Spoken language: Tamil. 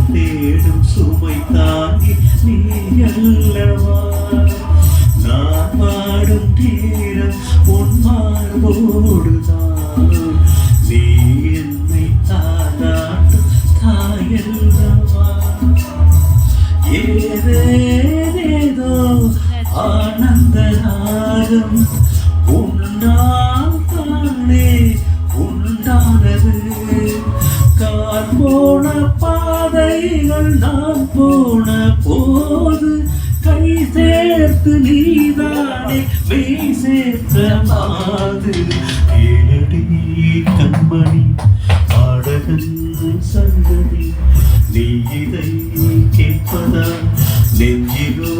தேடும் சுமை தாங்கி நீ அல்லவா நான் பாடும் தீரம் உன் மார்போடுதான் நீ என்னை தாளாட்டும் தாயல்லவா ஏதேதோ ஆனந்த நாகம் உன்னால் தானே உண்டானது கால் போன பாதைகள் நான் போன போது கை சேர்த்து நீதானே மெய் சேர்த்த மாது ஏழடி கண்மணி பாடகன் சங்கதி நீ இதை கேட்பதா நெஞ்சிலோ